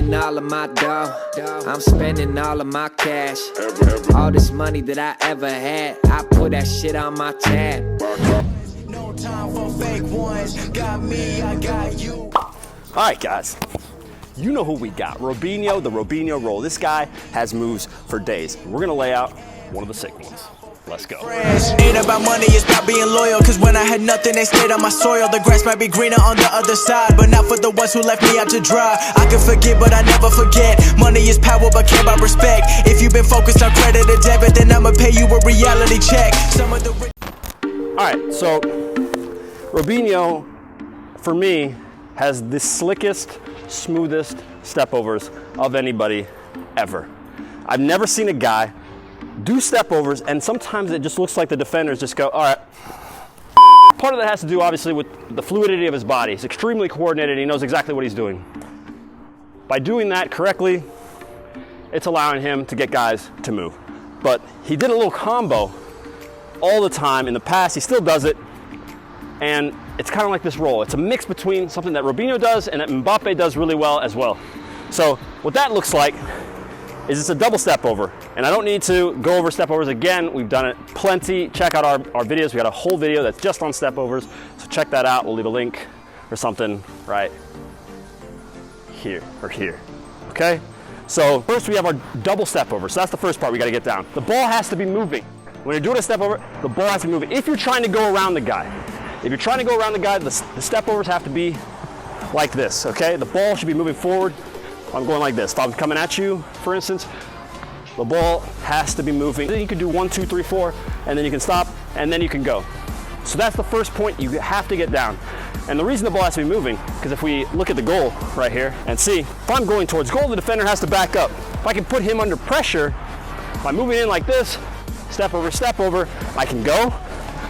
spending all of my dough. I'm spending all of my cash. All this money that I ever had, I put that shit on my tab. No time for fake ones. Got me, I got you. All right, guys. You know who we got. Robinho, the Robinho roll. This guy has moves for days. We're gonna lay out one of the sick ones. Let's go. Ain't about money, it's about being loyal. Cause when I had nothing, they stayed on my soil. The grass might be greener on the other side, but not for the ones who left me out to dry. I can forget, but I never forget. Money is power, but care about respect. If you've been focused on credit or debit, then I'ma pay you a reality check. Some of the All right, so Robinho, for me, has the slickest, smoothest stepovers of anybody ever. I've never seen a guy do stepovers, and sometimes it just looks like the defenders just go, all right. Part of that has to do, obviously, with the fluidity of his body. He's extremely coordinated. He knows exactly what he's doing. By doing that correctly, it's allowing him to get guys to move. But he did a little combo all the time in the past. He still does it, and it's kind of like this roll. It's a mix between something that Robinho does and that Mbappe does really well as well. So what that looks like is it's a double step over. And I don't need to go over step overs again. We've done it plenty. Check out our videos. We got a whole video that's just on step overs. So check that out. We'll leave a link or something right here or here, okay? So first we have our double step over. So that's the first part we gotta get down. The ball has to be moving. When you're doing a step over, the ball has to be moving. If you're trying to go around the guy, the step overs have to be like this, okay? The ball should be moving forward. I'm going like this. If I'm coming at you, for instance, the ball has to be moving. Then you can do 1, 2, 3, 4, and then you can stop, and then you can go. So that's the first point you have to get down. And the reason the ball has to be moving, because if we look at the goal right here and see, if I'm going towards goal, the defender has to back up. If I can put him under pressure by moving in like this, step over, I can go,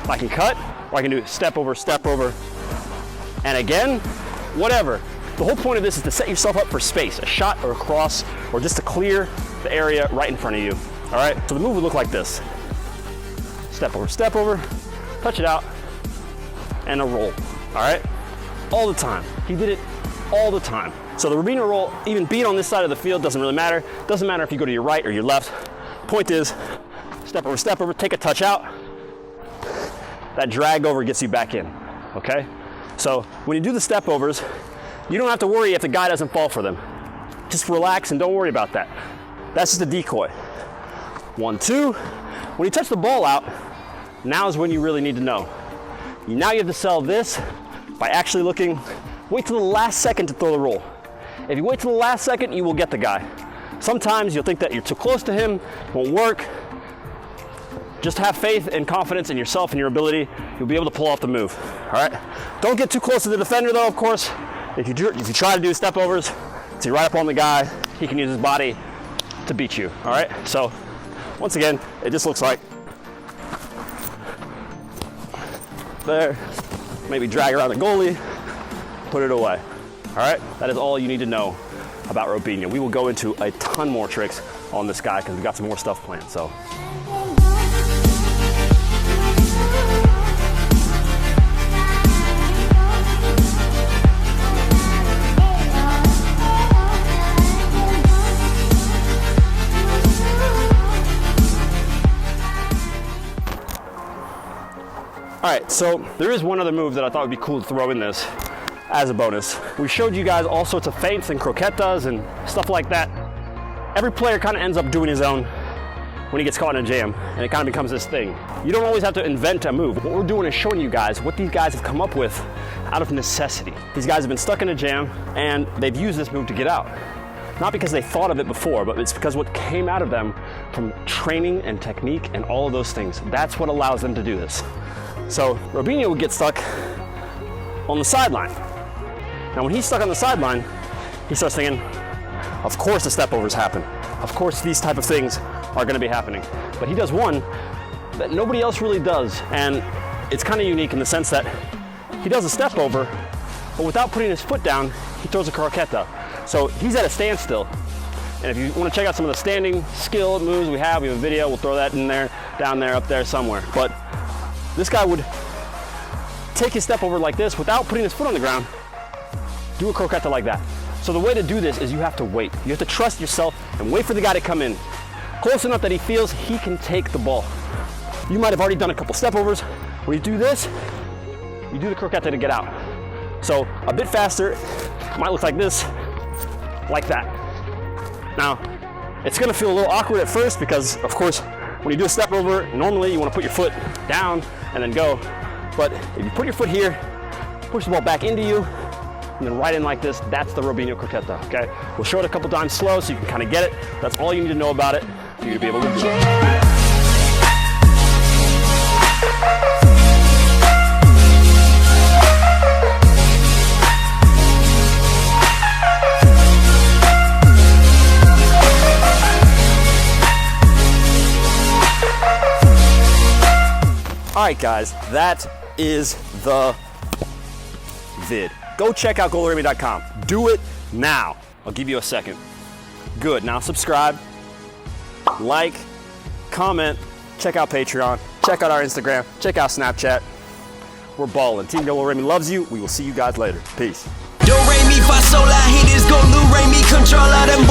I can cut, or I can do step over, and again, whatever. The whole point of this is to set yourself up for space, a shot or a cross, or just to clear the area right in front of you. All right, so the move would look like this. Step over, touch it out, and a roll, all right? All the time. He did it all the time. So the Robinho roll, even being on this side of the field, doesn't really matter. Doesn't matter if you go to your right or your left. Point is, step over, take a touch out. That drag over gets you back in, okay? So when you do the step overs, you don't have to worry if the guy doesn't fall for them. Just relax and don't worry about that. That's just a decoy. 1, 2. When you touch the ball out, now is when you really need to know. Now you have to sell this by actually looking, wait till the last second to throw the roll. If you wait till the last second, you will get the guy. Sometimes you'll think that you're too close to him, won't work. Just have faith and confidence in yourself and your ability. You'll be able to pull off the move, all right? Don't get too close to the defender though, of course. If you try to do step overs, see right up on the guy, he can use his body to beat you, all right? So once again, it just looks like there, maybe drag around the goalie, put it away, all right? That is all you need to know about Robinho. We will go into a ton more tricks on this guy because we've got some more stuff planned, so. All right, so there is one other move that I thought would be cool to throw in this as a bonus. We showed you guys all sorts of feints and croquetas and stuff like that. Every player kind of ends up doing his own when he gets caught in a jam, and it kind of becomes this thing. You don't always have to invent a move. What we're doing is showing you guys what these guys have come up with out of necessity. These guys have been stuck in a jam, and they've used this move to get out. Not because they thought of it before, but it's because what came out of them from training and technique and all of those things. That's what allows them to do this. So Robinho would get stuck on the sideline. Now when he's stuck on the sideline, he starts thinking, of course the step overs happen. Of course these type of things are gonna be happening. But he does one that nobody else really does. And it's kind of unique in the sense that he does a step over, but without putting his foot down, he throws a croqueta. So he's at a standstill. And if you want to check out some of the standing skill moves we have a video, we'll throw that in there, down there, up there somewhere. But this guy would take his step over like this without putting his foot on the ground, do a croqueta like that. So the way to do this is you have to wait. You have to trust yourself and wait for the guy to come in close enough that he feels he can take the ball. You might have already done a couple step overs. When you do this, you do the croqueta to get out. So a bit faster, might look like this, like that. Now, it's gonna feel a little awkward at first because, of course, when you do a step over, normally you wanna put your foot down and then go. But if you put your foot here, push the ball back into you, and then right in like this, that's the Robinho croqueta, okay? We'll show it a couple times slow so you can kind of get it. That's all you need to know about it for you to be able to do it. All right, guys, that is the vid. Go check out GOLUREMI.com. Do it now. I'll give you a second. Good, now subscribe, like, comment, check out Patreon, check out our Instagram, check out Snapchat. We're ballin'. Team GOLUREMI loves you. We will see you guys later. Peace. Do re mi fa sol la, he is GOLUREMI, control of them